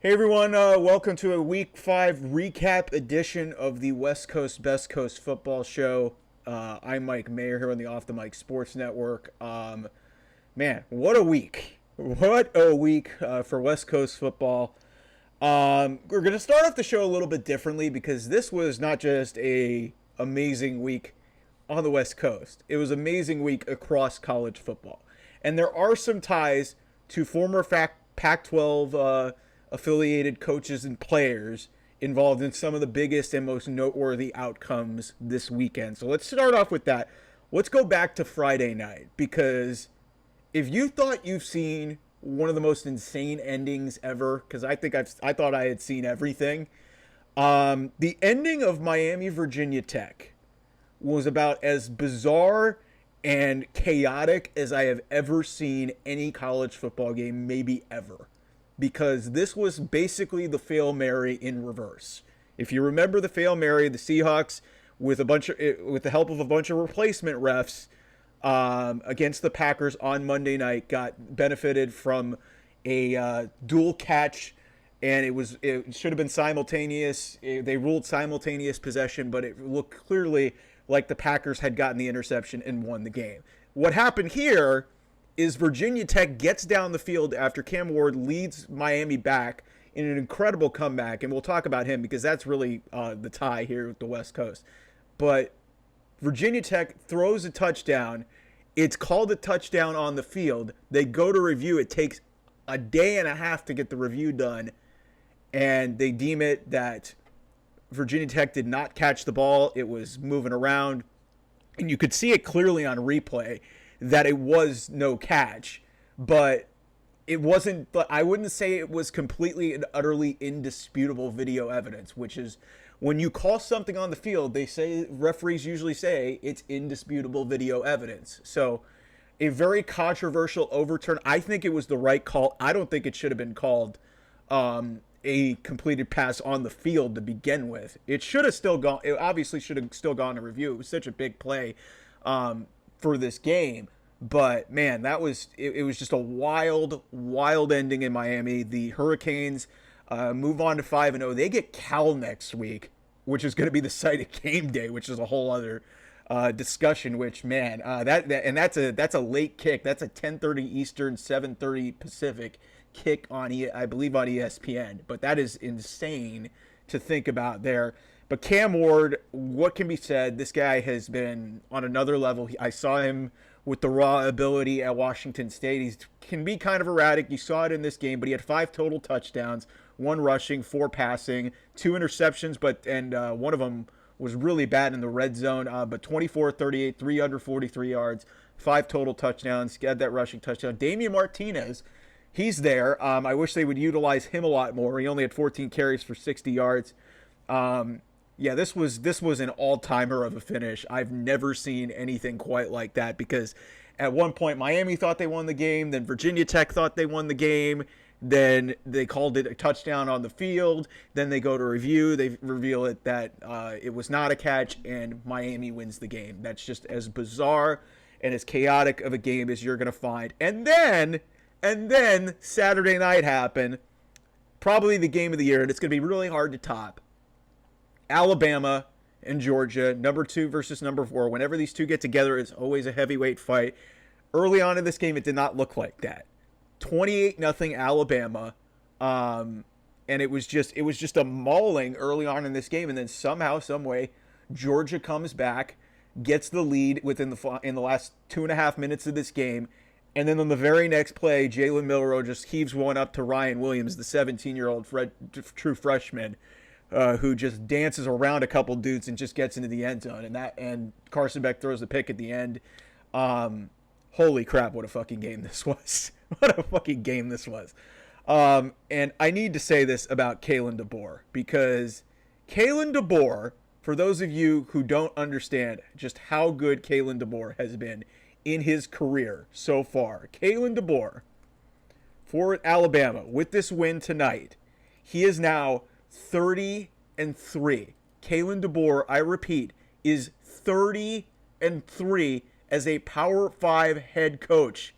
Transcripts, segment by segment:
Hey everyone, welcome to a Week 5 recap edition of the West Coast Best Coast Football Show. I'm Mike Mayer here on the Off the Mic Sports Network. Man, what a week. What a week for West Coast football. We're going to start off the show a little bit differently because this was not just a amazing week on the West Coast. It was an amazing week across college football. And there are some ties to former Pac-12 affiliated coaches and players involved in some of the biggest and most noteworthy outcomes this weekend. So let's start off with that. Let's go back to Friday night, because if you thought you've seen one of the most insane endings ever, because I thought I had seen everything, the ending of Miami Virginia Tech was about as bizarre and chaotic as I have ever seen any college football game, maybe ever. Because this was basically the Fail Mary in reverse. If you remember the Fail Mary, the Seahawks, with the help of a bunch of replacement refs against the Packers on Monday night, got benefited from a dual catch, and it should have been simultaneous. They ruled simultaneous possession, but it looked clearly like the Packers had gotten the interception and won the game. What happened here is Virginia Tech gets down the field after Cam Ward leads Miami back in an incredible comeback, and we'll talk about him because that's really the tie here with the West Coast. But Virginia Tech throws a touchdown. It's called a touchdown on the field. They go to review. It takes a day and a half to get the review done, and they deem it that Virginia Tech did not catch the ball. It was moving around, and you could see it clearly on replay that it was no catch, but it wasn't. I wouldn't say it was completely and utterly indisputable video evidence, which is when you call something on the field, referees usually say it's indisputable video evidence. So a very controversial overturn. I think it was the right call. I don't think it should have been called a completed pass on the field to begin with. It should have still gone. It obviously should have still gone to review. It was such a big play for this game. But man, it was just a wild ending in Miami. The Hurricanes move on to 5-0. They get Cal next week, which is going to be the site of game day, which is a whole other discussion. Which, man, that's a late kick. That's a 10:30 Eastern, 7:30 Pacific kick on I believe on ESPN. But that is insane to think about there. But Cam Ward, what can be said? This guy has been on another level. I saw him with the raw ability at Washington State. He can be kind of erratic. You saw it in this game, but he had 5 total touchdowns, 1 rushing, 4 passing, 2 interceptions, and one of them was really bad in the red zone. But 24-38, 343 yards, 5 total touchdowns. He had that rushing touchdown. Damian Martinez, he's there. I wish they would utilize him a lot more. He only had 14 carries for 60 yards. Yeah, this was an all-timer of a finish. I've never seen anything quite like that, because at one point Miami thought they won the game, then Virginia Tech thought they won the game, then they called it a touchdown on the field, then they go to review, they reveal it that it was not a catch, and Miami wins the game. That's just as bizarre and as chaotic of a game as you're going to find. And then Saturday night happened, probably the game of the year, and it's going to be really hard to top. Alabama and Georgia, number 2 versus number 4. Whenever these two get together, it's always a heavyweight fight. Early on in this game, it did not look like that. 28-0 Alabama, and it was just a mauling early on in this game, and then somehow, some way, Georgia comes back, gets the lead in the last 2.5 minutes of this game, and then on the very next play, Jalen Milroe just heaves one up to Ryan Williams, the 17-year-old true freshman, who just dances around a couple dudes and just gets into the end zone. And Carson Beck throws the pick at the end. Holy crap, what a fucking game this was. What a fucking game this was. And I need to say this about Kalen DeBoer, because Kalen DeBoer, for those of you who don't understand just how good Kalen DeBoer has been in his career so far, Kalen DeBoer for Alabama with this win tonight, he is now 30-3. Kalen DeBoer, I repeat, is 30-3 as a Power 5 head coach.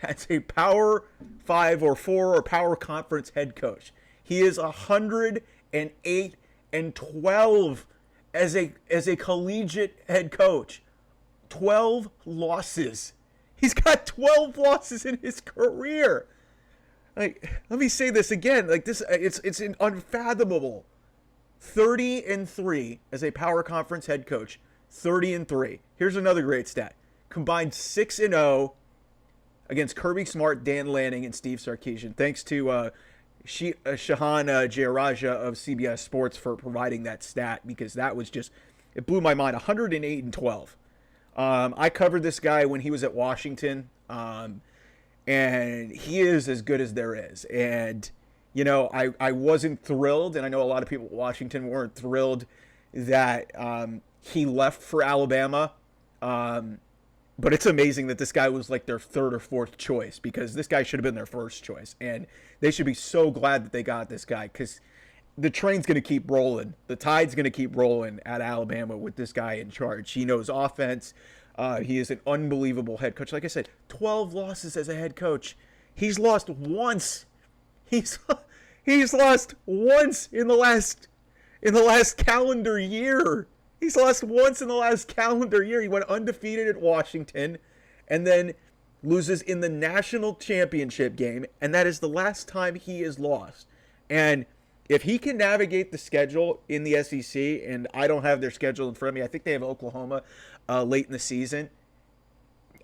That's a Power 5 or 4 or Power Conference head coach. He is 108-12 as a collegiate head coach. 12 losses. He's got 12 losses in his career. Like, let me say this again. Like, this, it's unfathomable. 30-3 as a power conference head coach. 30-3. Here's another great stat. Combined 6-0 against Kirby Smart, Dan Lanning, and Steve Sarkisian. Thanks to Shahan Jayaraja of CBS Sports for providing that stat, because that was just, it blew my mind. 108-12. I covered this guy when he was at Washington, and he is as good as there is. And, you know, I wasn't thrilled, and I know a lot of people at Washington weren't thrilled that he left for Alabama. But it's amazing that this guy was like their third or fourth choice, because this guy should have been their first choice. And they should be so glad that they got this guy, because the train's going to keep rolling. The tide's going to keep rolling at Alabama with this guy in charge. He knows offense. He is an unbelievable head coach. Like I said, 12 losses as a head coach. He's lost once. He's lost once in the last calendar year. He's lost once in the last calendar year. He went undefeated at Washington and then loses in the national championship game, and that is the last time he has lost. And if he can navigate the schedule in the SEC, and I don't have their schedule in front of me, I think they have Oklahoma late in the season,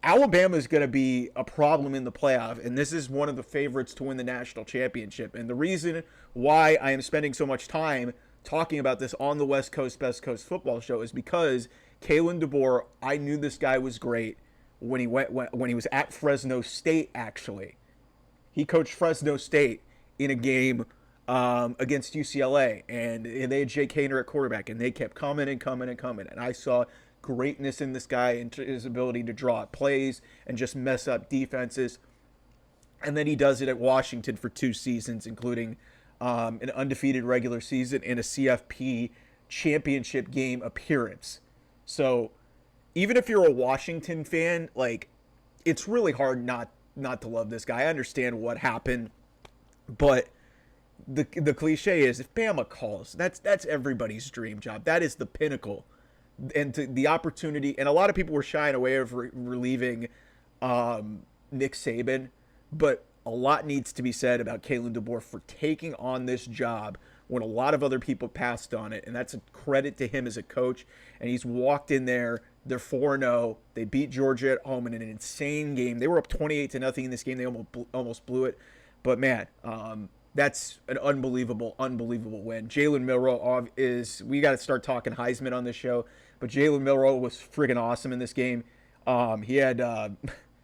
Alabama is going to be a problem in the playoff, and this is one of the favorites to win the national championship. And the reason why I am spending so much time talking about this on the West Coast Best Coast Football Show is because Kalen DeBoer, I knew this guy was great when he was at Fresno State. Actually, he coached Fresno State in a game against UCLA, and they had Jake Haener at quarterback, and they kept coming and coming and coming. And I saw greatness in this guy and his ability to draw up plays and just mess up defenses. And then he does it at Washington for 2 seasons, including an undefeated regular season and a CFP championship game appearance. So even if you're a Washington fan, like, it's really hard not to love this guy. I understand what happened, but the cliche is, if Bama calls, that's everybody's dream job. That is the pinnacle. And the opportunity, and a lot of people were shying away of relieving Nick Saban, but a lot needs to be said about Kalen DeBoer for taking on this job when a lot of other people passed on it, and that's a credit to him as a coach. And he's walked in there. They're 4-0. They beat Georgia at home in an insane game. They were up 28-0 in this game. They almost blew it. But, man, that's an unbelievable win. Jalen Milroe we got to start talking Heisman on this show, but Jalen Milroe was friggin' awesome in this game. He had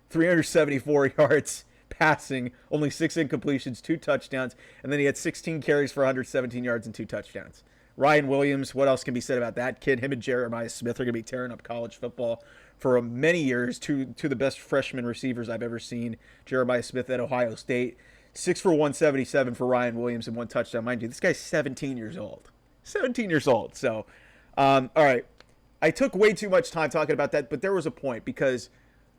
374 yards passing, only 6 incompletions, 2 touchdowns, and then he had 16 carries for 117 yards and 2 touchdowns. Ryan Williams, what else can be said about that kid? Him and Jeremiah Smith are going to be tearing up college football for many years. Two the best freshman receivers I've ever seen. Jeremiah Smith at Ohio State. 6 for 177 for Ryan Williams and 1 touchdown. Mind you, this guy's 17 years old. 17 years old. So, all right. I took way too much time talking about that, but there was a point, because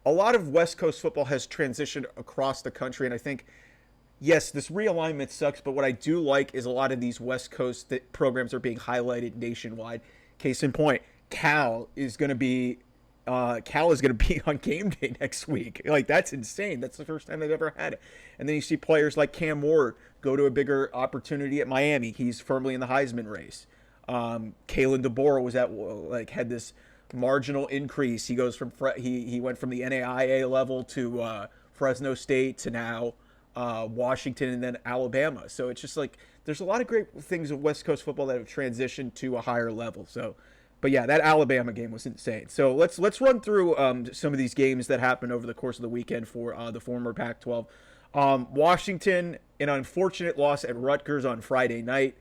a lot of West Coast football has transitioned across the country, and I think, yes, this realignment sucks, but what I do like is a lot of these West Coast programs are being highlighted nationwide. Case in point, Cal is going to be on game day next week. Like, that's insane. That's the first time they've ever had it. And then you see players like Cam Ward go to a bigger opportunity at Miami. He's firmly in the Heisman race. Kalen DeBoer had this marginal increase. He goes from he went from the NAIA level to Fresno State to now Washington and then Alabama. So it's just like there's a lot of great things of West Coast football that have transitioned to a higher level. So, but yeah, that Alabama game was insane. So let's run through some of these games that happened over the course of the weekend for the former Pac-12. Washington, an unfortunate loss at Rutgers on Friday night.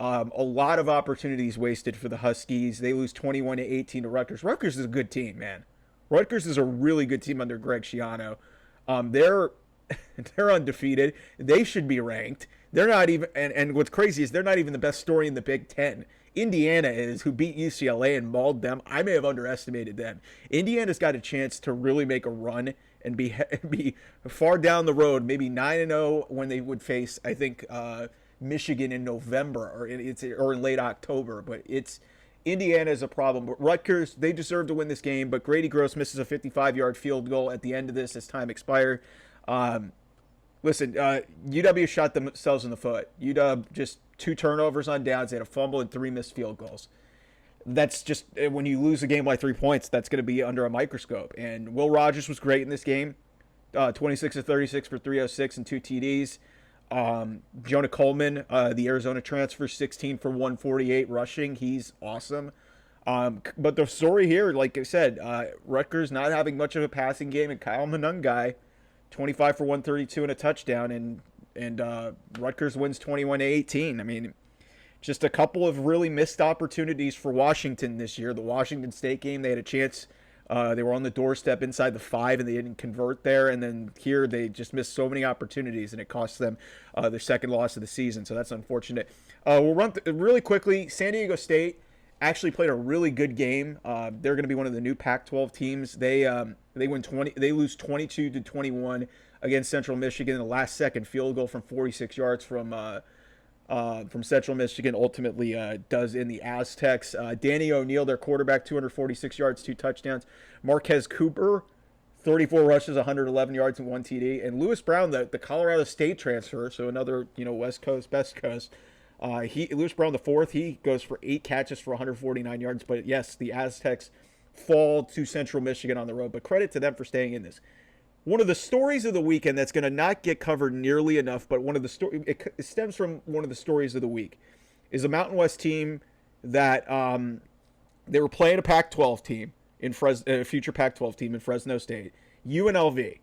A lot of opportunities wasted for the Huskies. They lose 21-18 to Rutgers. Rutgers is a good team, man. Rutgers is a really good team under Greg Schiano. They're undefeated. They should be ranked. They're not even, and what's crazy is they're not even the best story in the Big Ten. Indiana is, who beat UCLA and mauled them. I may have underestimated them. Indiana's got a chance to really make a run and be far down the road, maybe 9-0 when they would face, I think, Michigan in November or in late October. But Indiana is a problem. But Rutgers, they deserve to win this game, but Grady Gross misses a 55-yard field goal at the end of this as time expired. Listen, UW shot themselves in the foot. UW just 2 turnovers on downs. They had a fumble and 3 missed field goals. That's just, when you lose a game by 3 points, that's going to be under a microscope. And Will Rogers was great in this game. 26 of 36 for 306 and 2 TDs. Jonah Coleman, the Arizona transfer, 16 for 148 rushing. He's awesome. But the story here, like I said, Rutgers not having much of a passing game, and Kyle Monungai, 25 for 132 and a touchdown, and Rutgers wins 21-18. I mean, just a couple of really missed opportunities for Washington this year. The Washington State game, they had a chance. They were on the doorstep inside the 5, and they didn't convert there. And then here, they just missed so many opportunities, and it cost them their second loss of the season. So that's unfortunate. We'll run really quickly. San Diego State actually played a really good game. They're going to be one of the new Pac-12 teams. They lose 22-21 against Central Michigan. The last second field goal from 46 yards from Central Michigan ultimately does in the Aztecs. Danny O'Neal, their quarterback, 246 yards, 2 touchdowns. Marquez Cooper, 34 rushes, 111 yards, and 1 TD. And Lewis Brown, the Colorado State transfer, so another West Coast, Best Coast. Lewis Brown, the 4th, he goes for 8 catches for 149 yards. But yes, the Aztecs fall to Central Michigan on the road. But credit to them for staying in this. One of the stories of the weekend that's going to not get covered nearly enough, but it stems from one of the stories of the week, is a Mountain West team that they were playing a Pac-12 team a future Pac-12 team in Fresno State, UNLV.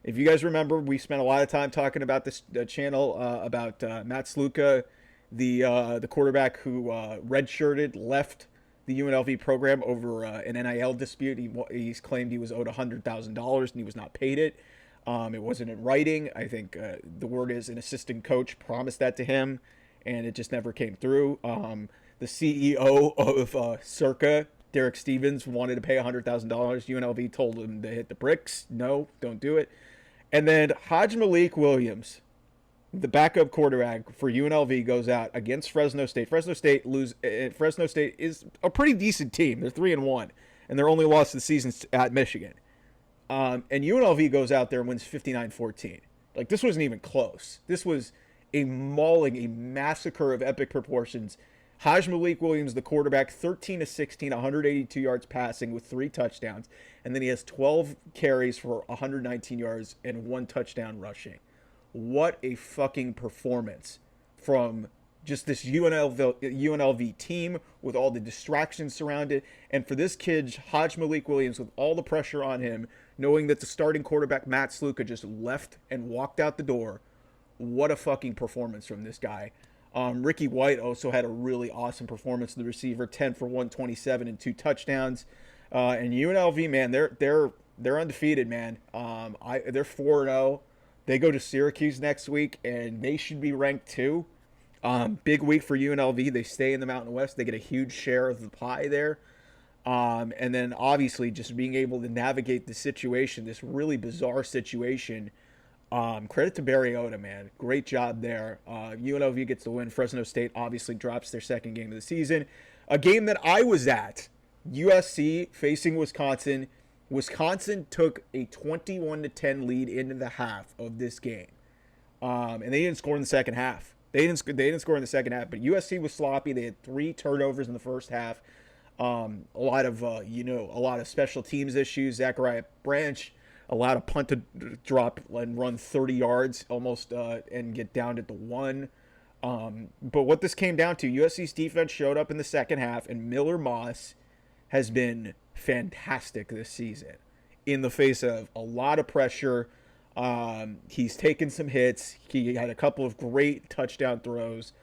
If you guys remember, we spent a lot of time talking about this channel about Matt Sluka, the quarterback who redshirted, left the UNLV program over an NIL dispute. He's claimed he was owed $100,000 and he was not paid it. It wasn't in writing. I think the word is an assistant coach promised that to him, and it just never came through. The CEO of Circa, Derek Stevens, wanted to pay $100,000. UNLV told him to hit the bricks. No, don't do it. And then Hajj Malik Williams, the backup quarterback for UNLV, goes out against Fresno State. Fresno State is a pretty decent team. They're 3-1, and their only loss of the season at Michigan. And UNLV goes out there and wins 59-14. Like, this wasn't even close. This was a mauling, a massacre of epic proportions. Hajj Malik Williams, the quarterback, 13-16, 182 yards passing with 3 touchdowns, and then he has 12 carries for 119 yards and 1 touchdown rushing. What a fucking performance from just this UNLV team with all the distractions surrounded. And for this kid, Hajj Malik Williams, with all the pressure on him, knowing that the starting quarterback, Matt Sluka, just left and walked out the door, what a fucking performance from this guy. Ricky White also had a really awesome performance. The receiver, 10 for 127 and 2 touchdowns. And UNLV, man, they're undefeated, man. They're 4-0. They go to Syracuse next week, and they should be ranked 2. Big week for UNLV. They stay in the Mountain West. They get a huge share of the pie there. And then, obviously, just being able to navigate the situation, this really bizarre situation. Credit to Mariota, man. Great job there. UNLV gets the win. Fresno State obviously drops their second game of the season. A game that I was at, USC facing Wisconsin. Wisconsin took a 21-10 lead into the half of this game, and they didn't score in the second half. They didn't score in the second half, but USC was sloppy. They had 3 turnovers in the first half. A lot of special teams issues. Zachariah Branch allowed a punt to drop and run 30 yards almost and get down at the 1. But what this came down to, USC's defense showed up in the second half, and Miller Moss has been fantastic this season in the face of a lot of pressure. He's taken some hits. He had a couple of great touchdown throws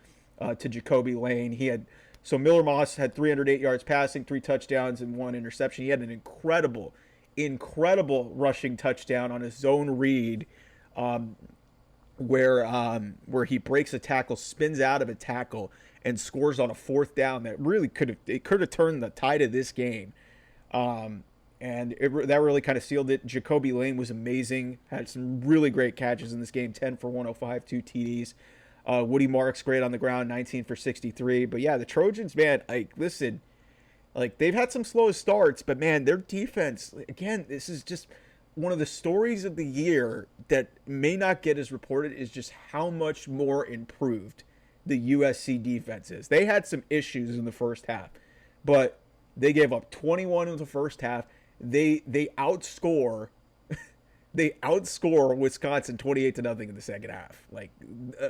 to Jacoby Lane. So Miller Moss had 308 yards passing, 3 touchdowns, and 1 interception. He had an incredible rushing touchdown on a zone read where he breaks a tackle, spins out of a tackle, and scores on a 4th down that really could have turned the tide of this game. That really kind of sealed it. Jacoby Lane was amazing. Had some really great catches in this game. 10 for 105, 2 TDs. Woody Marks great on the ground, 19 for 63. But yeah, the Trojans, man, listen, they've had some slow starts, but man, their defense, again, this is just one of the stories of the year that may not get as reported, is just how much more improved the USC defense is. They had some issues in the first half, but they gave up 21 in the first half. They outscore Wisconsin 28-0 in the second half.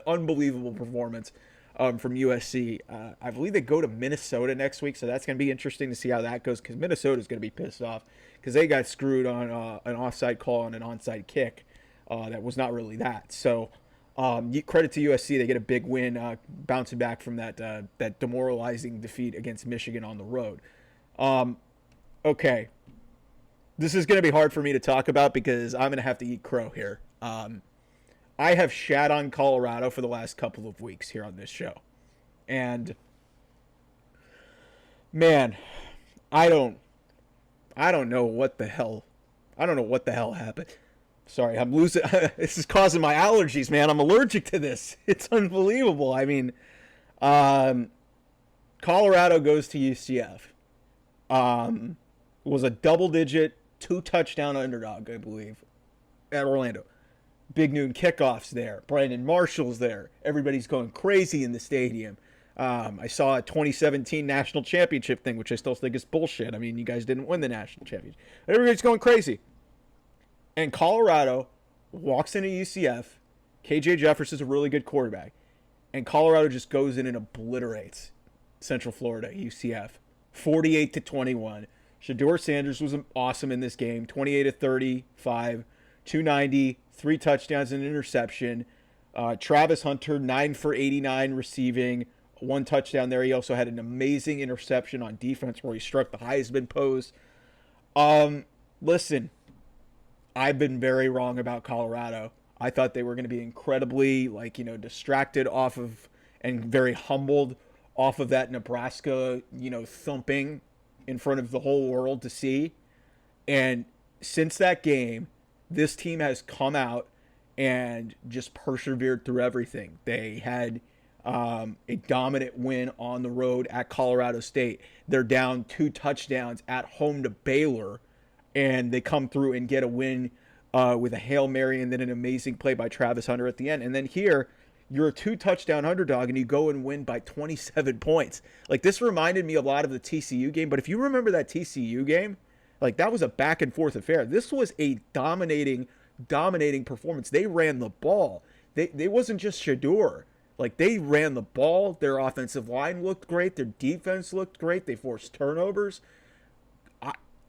Unbelievable performance from USC. I believe they go to Minnesota next week, so that's going to be interesting to see how that goes, because Minnesota's going to be pissed off because they got screwed on an offside call on an onside kick that was not really that. So credit to USC. They get a big win, bouncing back from that demoralizing defeat against Michigan on the road. Okay. This is going to be hard for me to talk about because I'm going to have to eat crow here. I have shat on Colorado for the last couple of weeks here on this show. And, man, I don't know what the hell. I don't know what the hell happened. Sorry, I'm losing. This is causing my allergies, man. I'm allergic to this. It's unbelievable. I mean, Colorado goes to UCF. Was a double-digit 2-touchdown underdog, I believe, at Orlando. Big noon kickoffs there. Brandon Marshall's there. Everybody's going crazy in the stadium. I saw a 2017 national championship thing, which I still think is bullshit. I mean, you guys didn't win the national championship. Everybody's going crazy. And Colorado walks into UCF. KJ Jefferson's a really good quarterback. And Colorado just goes in and obliterates Central Florida, UCF. 48-21. Shedeur Sanders was awesome in this game. 28-35, 290, 3 touchdowns and an interception. Travis Hunter, 9 for 89 receiving, 1 touchdown there. He also had an amazing interception on defense where he struck the Heisman pose. Listen, I've been very wrong about Colorado. I thought they were going to be incredibly, distracted off of and very humbled off of that Nebraska, thumping in front of the whole world to see. And since that game, this team has come out and just persevered through everything. They had a dominant win on the road at Colorado State. They're down 2 touchdowns at home to Baylor, and they come through and get a win with a Hail Mary and then an amazing play by Travis Hunter at the end. And then here, you're a 2-touchdown underdog and you go and win by 27 points. This reminded me a lot of the TCU game, but if you remember that TCU game, that was a back and forth affair. This was a dominating performance. They ran the ball. They wasn't just Shedeur. They ran the ball. Their offensive line looked great. Their defense looked great. They forced turnovers.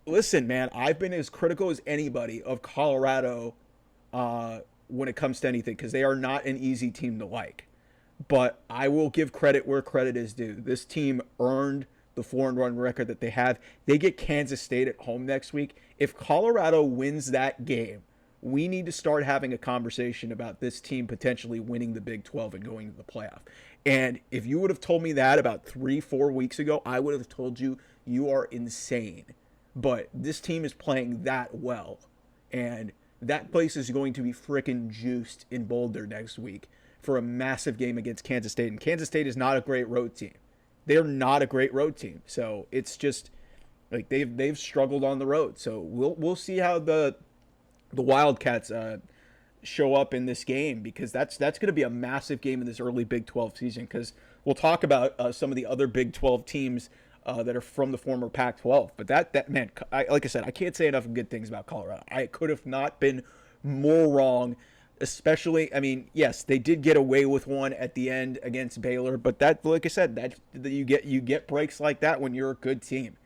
Listen, man, I've been as critical as anybody of Colorado when it comes to anything, because they are not an easy team to like. But I will give credit where credit is due. This team earned the 4-1 record that they have. They get Kansas State at home next week. If Colorado wins that game, we need to start having a conversation about this team potentially winning the Big 12 and going to the playoff. And if you would have told me that about 3-4 weeks ago, I would have told you are insane. But this team is playing that well. And that place is going to be freaking juiced in Boulder next week for a massive game against Kansas State. And Kansas State is not a great road team. They're not a great road team. So it's just they've struggled on the road. So we'll see how the Wildcats show up in this game, because that's going to be a massive game in this early Big 12 season, because we'll talk about some of the other Big 12 teams that are from the former Pac-12. But that man, like I said, I can't say enough good things about Colorado. I could have not been more wrong, especially, yes, they did get away with one at the end against Baylor, but that, like I said, that you get breaks like that when you're a good team.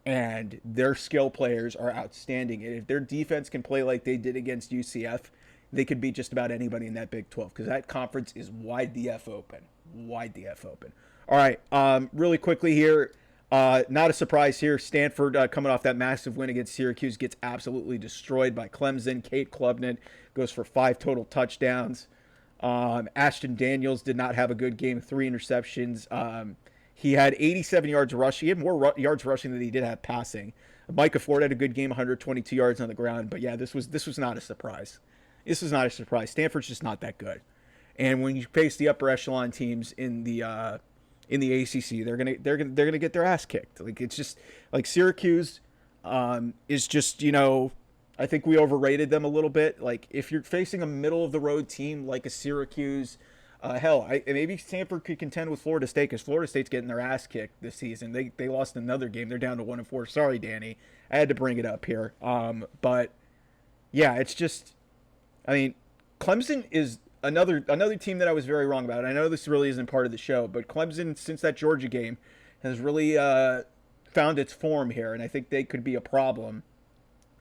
And their skill players are outstanding. And if their defense can play like they did against UCF, they could beat just about anybody in that Big 12, because that conference is wide the F open. Wide the F open. All right, really quickly here, not a surprise here. Stanford, coming off that massive win against Syracuse, gets absolutely destroyed by Clemson. Kate Klubnik goes for 5 total touchdowns. Ashton Daniels did not have a good game, 3 interceptions. He had 87 yards rushing. He had more yards rushing than he did have passing. Micah Ford had a good game, 122 yards on the ground. But yeah, this was not a surprise. This was not a surprise. Stanford's just not that good. And when you face the upper echelon teams in the ACC, they're gonna get their ass kicked. Like, it's just like Syracuse is just, I think we overrated them a little bit. Like, if you're facing a middle of the road team like a Syracuse, maybe Stanford could contend with Florida State, because Florida State's getting their ass kicked this season. They lost another game. They're down to 1-4. Sorry, Danny, I had to bring it up here. But yeah, it's just, I mean, Clemson is another team that I was very wrong about. I know this really isn't part of the show, but Clemson, since that Georgia game, has really found its form here, and I think they could be a problem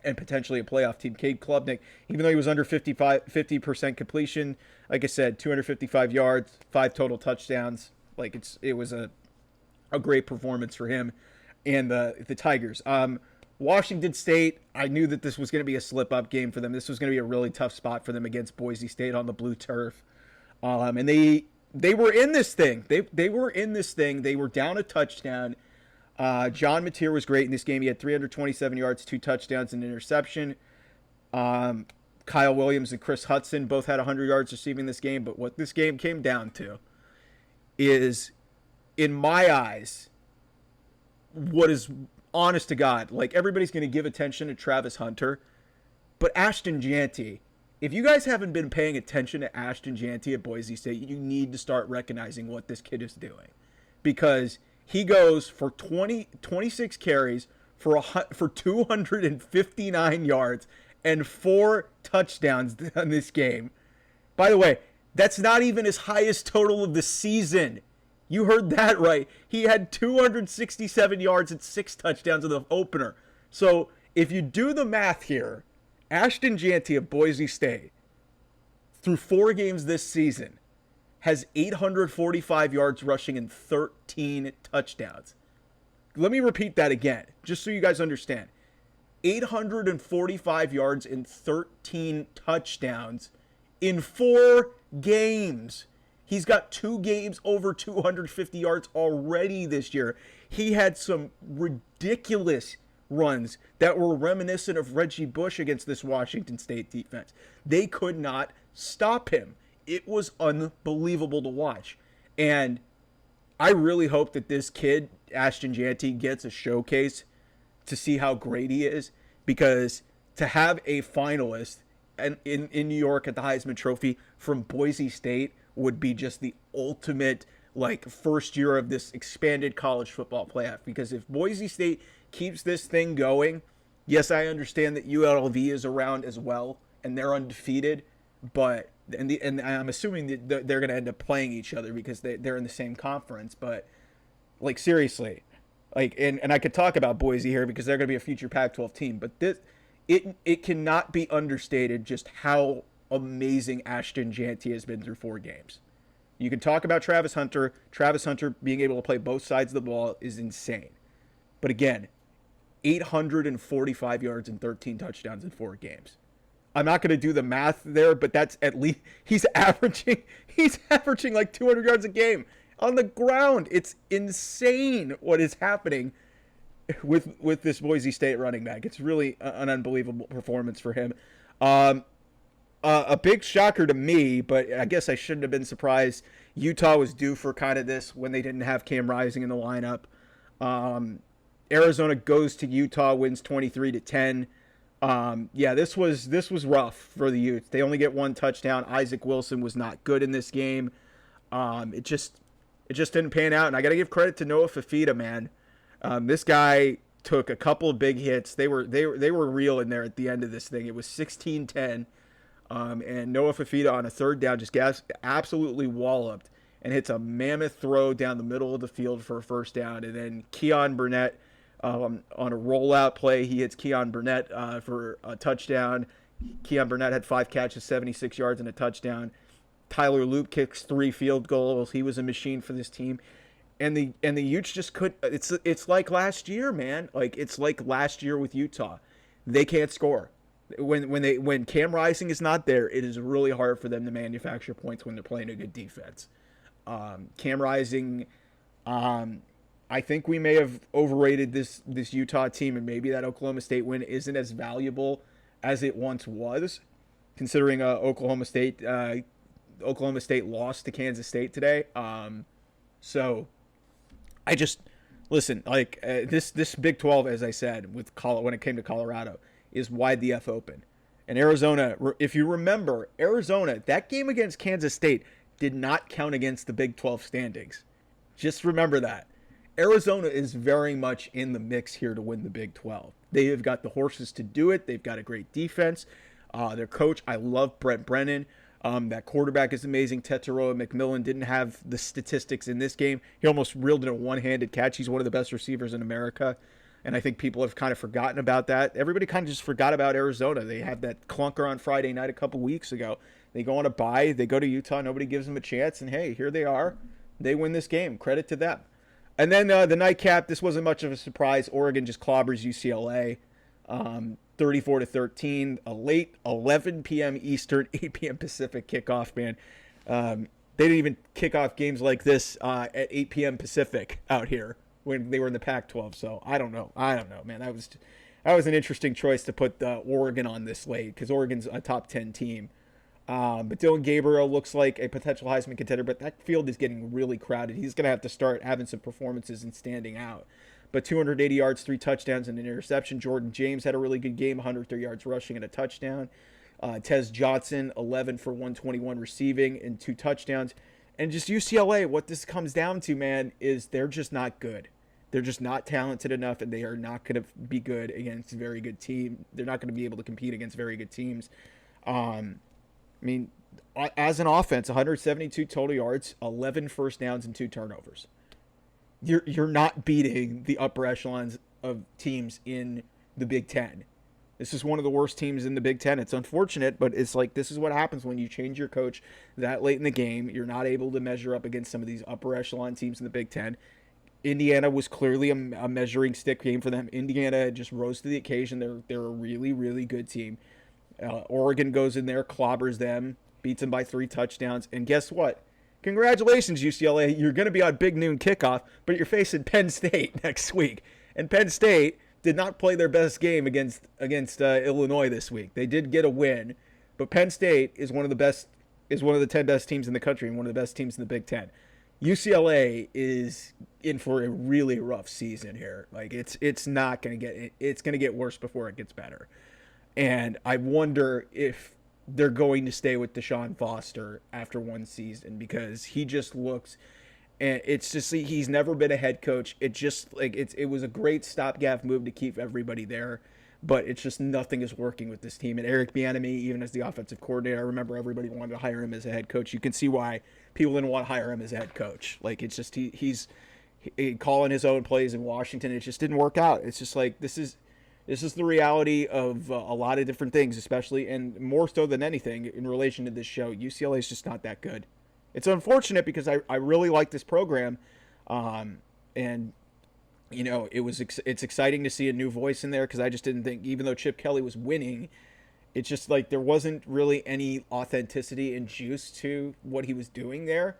and potentially a playoff team. Cade Klubnik, even though he was under 50% completion, like I said, 255 yards, 5 total touchdowns. Like, it was a great performance for him and the Tigers. Washington State, I knew that this was going to be a slip-up game for them. This was going to be a really tough spot for them against Boise State on the blue turf. And they were in this thing. They were in this thing. They were down a touchdown. John Mateer was great in this game. He had 327 yards, 2 touchdowns, and an interception. Kyle Williams and Chris Hudson both had 100 yards receiving this game. But what this game came down to is, in my eyes, what is honest to God, like, everybody's going to give attention to Travis Hunter, but Ashton Jeanty, if you guys haven't been paying attention to Ashton Jeanty at Boise State, you need to start recognizing what this kid is doing, because he goes for 26 carries for 259 yards and 4 touchdowns in this game. By the way, that's not even his highest total of the season. You heard that right. He had 267 yards and 6 touchdowns in the opener. So if you do the math here, Ashton Jeanty of Boise State, through 4 games this season, has 845 yards rushing and 13 touchdowns. Let me repeat that again, just so you guys understand. 845 yards and 13 touchdowns in 4 games. He's got 2 games over 250 yards already this year. He had some ridiculous runs that were reminiscent of Reggie Bush against this Washington State defense. They could not stop him. It was unbelievable to watch. And I really hope that this kid, Ashton Jeanty, gets a showcase to see how great he is, because to have a finalist in New York at the Heisman Trophy from Boise State would be just the ultimate, like, first year of this expanded college football playoff. Because if Boise State keeps this thing going, yes, I understand that ULV is around as well and they're undefeated, but and I'm assuming that they're going to end up playing each other because they're in the same conference. But, like, seriously, like, and I could talk about Boise here because they're going to be a future Pac-12 team, but it cannot be understated just how amazing Ashton Jeanty has been through 4 games. You can talk about Travis Hunter. Travis Hunter being able to play both sides of the ball is insane. But again, 845 yards and 13 touchdowns in 4 games. I'm not going to do the math there, but that's at least he's averaging like 200 yards a game on the ground. It's insane what is happening with this Boise State running back. It's really an unbelievable performance for him. A big shocker to me, but I guess I shouldn't have been surprised. Utah was due for kind of this when they didn't have Cam Rising in the lineup. Arizona goes to Utah, wins 23-10. Yeah, this was rough for the Utes. They only get 1 touchdown. Isaac Wilson was not good in this game. It just didn't pan out. And I got to give credit to Noah Fafita, man. This guy took a couple of big hits. They were real in there at the end of this thing. It was 16-10. And Noah Fafita on a 3rd down just gets absolutely walloped and hits a mammoth throw down the middle of the field for a 1st down. And then Keon Burnett, on a rollout play, he hits Keon Burnett for a touchdown. Keon Burnett had 5 catches, 76 yards, and a touchdown. Tyler Loop kicks 3 field goals. He was a machine for this team. And the Utes just couldn't. It's like last year, man. Like, it's like last year with Utah. They can't score. When Cam Rising is not there, it is really hard for them to manufacture points when they're playing a good defense. Cam Rising, I think we may have overrated this Utah team, and maybe that Oklahoma State win isn't as valuable as it once was, considering Oklahoma State Oklahoma State lost to Kansas State today. So I just listen, like this Big 12, as I said, when it came to Colorado, is wide the F open. And Arizona, if you remember, Arizona, that game against Kansas State did not count against the Big 12 standings. Just remember that. Arizona is very much in the mix here to win the Big 12. They have got the horses to do it. They've got a great defense. Their coach, I love Brent Brennan. That quarterback is amazing. Tetairoa McMillan didn't have the statistics in this game. He almost reeled in a one-handed catch. He's one of the best receivers in America. And I think people have kind of forgotten about that. Everybody kind of just forgot about Arizona. They had that clunker on Friday night a couple weeks ago. They go on a bye. They go to Utah. Nobody gives them a chance. And, hey, here they are. They win this game. Credit to them. And then the nightcap, this wasn't much of a surprise. Oregon just clobbers UCLA 34-13. A late 11 p.m. Eastern, 8 p.m. Pacific kickoff, man. They didn't even kick off games like this at 8 p.m. Pacific out here when they were in the Pac-12. So I don't know, man. That was an interesting choice to put Oregon on this late because Oregon's a top 10 team. But Dylan Gabriel looks like a potential Heisman contender, but that field is getting really crowded. He's going to have to start having some performances and standing out. But 280 yards, 3 touchdowns, and an interception. Jordan James had a really good game, 103 yards rushing and a touchdown. Tez Johnson, 11 for 121 receiving and 2 touchdowns. And just UCLA, what this comes down to, man, is they're just not good. They're just not talented enough, and they are not going to be good against very good teams. They're not going to be able to compete against very good teams. I mean, as an offense, 172 total yards, 11 first downs, and 2 turnovers. You're not beating the upper echelons of teams in the Big Ten. This is one of the worst teams in the Big Ten. It's unfortunate, but it's like this is what happens when you change your coach that late in the game. You're not able to measure up against some of these upper echelon teams in the Big Ten. Indiana was clearly a measuring stick game for them. Indiana just rose to the occasion. They're a really, really good team. Oregon goes in there, clobbers them, beats them by 3 touchdowns. And guess what? Congratulations, UCLA. You're going to be on Big Noon kickoff, but you're facing Penn State next week. And Penn State did not play their best game against Illinois this week. They did get a win, but Penn State is one of the 10 best teams in the country and one of the best teams in the Big Ten. UCLA is in for a really rough season here. Like it's not going to get it's going to get worse before it gets better. And I wonder if they're going to stay with Deshaun Foster after one season because he just looks, and it's just he's never been a head coach. It just like it was a great stopgap move to keep everybody there, but it's just nothing is working with this team. And Eric Bieniemy, even as the offensive coordinator, I remember everybody wanted to hire him as a head coach. You can see why people didn't want to hire him as a head coach. Like it's just he's calling his own plays in Washington. It just didn't work out. It's just like this is the reality of a lot of different things, especially and more so than anything in relation to this show. UCLA is just not that good. It's unfortunate because I really like this program, and you know it's exciting to see a new voice in there because I just didn't think, even though Chip Kelly was winning, it's just like there wasn't really any authenticity and juice to what he was doing there.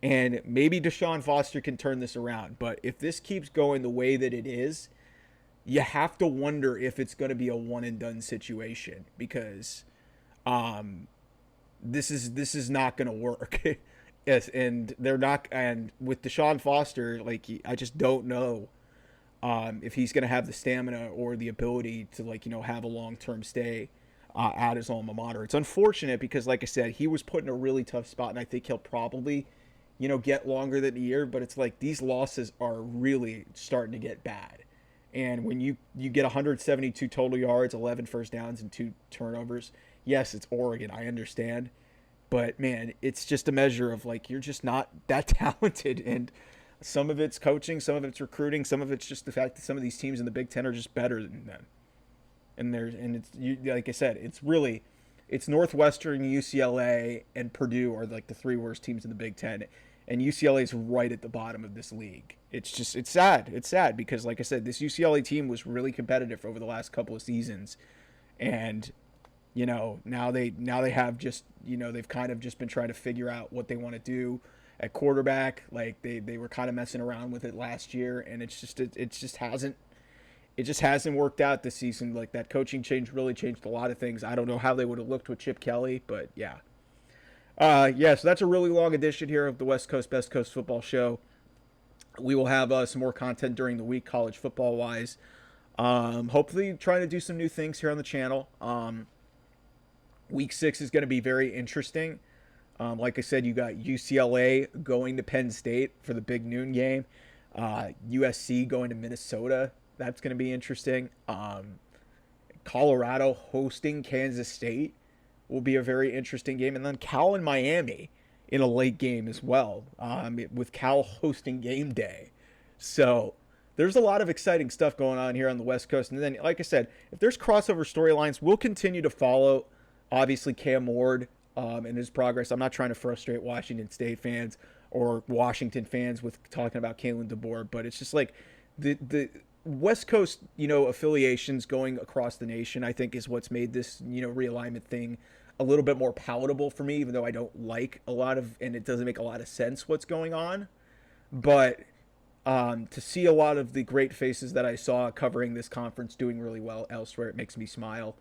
And maybe Deshaun Foster can turn this around, but if this keeps going the way that it is, you have to wonder if it's going to be a one and done situation because this is not going to work. Yes, and they're not. And with Deshaun Foster, like I just don't know if he's going to have the stamina or the ability to have a long-term stay at his alma mater. It's unfortunate because, like I said, he was put in a really tough spot, and I think he'll probably get longer than a year. But it's like these losses are really starting to get bad. And when you get 172 total yards, 11 first downs, and 2 turnovers, yes, it's Oregon. I understand. But, man, it's just a measure of, you're just not that talented. And some of it's coaching, some of it's recruiting, some of it's just the fact that some of these teams in the Big Ten are just better than them. And it's like I said, it's Northwestern, UCLA, and Purdue are, the 3 worst teams in the Big Ten. And UCLA is right at the bottom of this league. It's sad. It's sad because, like I said, this UCLA team was really competitive over the last couple of seasons. And, now they have just, they've kind of just been trying to figure out what they want to do at quarterback. Like they were kind of messing around with it last year, and it just hasn't worked out this season. Like that coaching change really changed a lot of things. I don't know how they would have looked with Chip Kelly, but yeah. Yeah, so that's a really long edition here of the West Coast Best Coast Football Show. We will have some more content during the week, college football wise. Hopefully, trying to do some new things here on the channel. Week 6 is going to be very interesting. Like I said, you got UCLA going to Penn State for the big noon game. USC going to Minnesota. That's going to be interesting. Colorado hosting Kansas State will be a very interesting game. And then Cal and Miami in a late game as well, with Cal hosting game day. So there's a lot of exciting stuff going on here on the West Coast. And then, like I said, if there's crossover storylines, we'll continue to follow, obviously, Cam Ward and his progress. I'm not trying to frustrate Washington State fans or Washington fans with talking about Kalen DeBoer, but it's just like the West Coast, affiliations going across the nation, I think, is what's made this, realignment thing a little bit more palatable for me, even though I don't like a lot of, and it doesn't make a lot of sense what's going on. But to see a lot of the great faces that I saw covering this conference doing really well elsewhere, it makes me smile.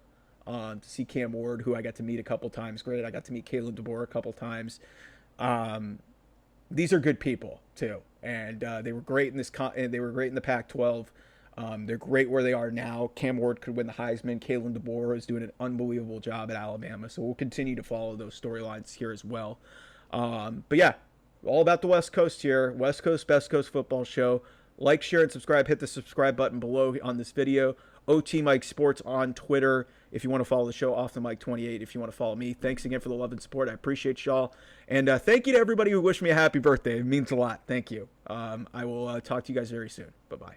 To see Cam Ward, who I got to meet a couple times, great. I got to meet Kalen DeBoer a couple times. These are good people too, and they were great in this. They were great in the Pac-12. They're great where they are now. Cam Ward could win the Heisman. Kalen DeBoer is doing an unbelievable job at Alabama, so we'll continue to follow those storylines here as well. But yeah, all about the West Coast here. West Coast Best Coast Football Show. Like, share, and subscribe. Hit the subscribe button below on this video. OT Mike Sports on Twitter if you want to follow the show. Off the Mike 28 if you want to follow me. Thanks again for the love and support. I appreciate y'all. And thank you to everybody who wished me a happy birthday. It means a lot. Thank you. I will talk to you guys very soon. Bye-bye.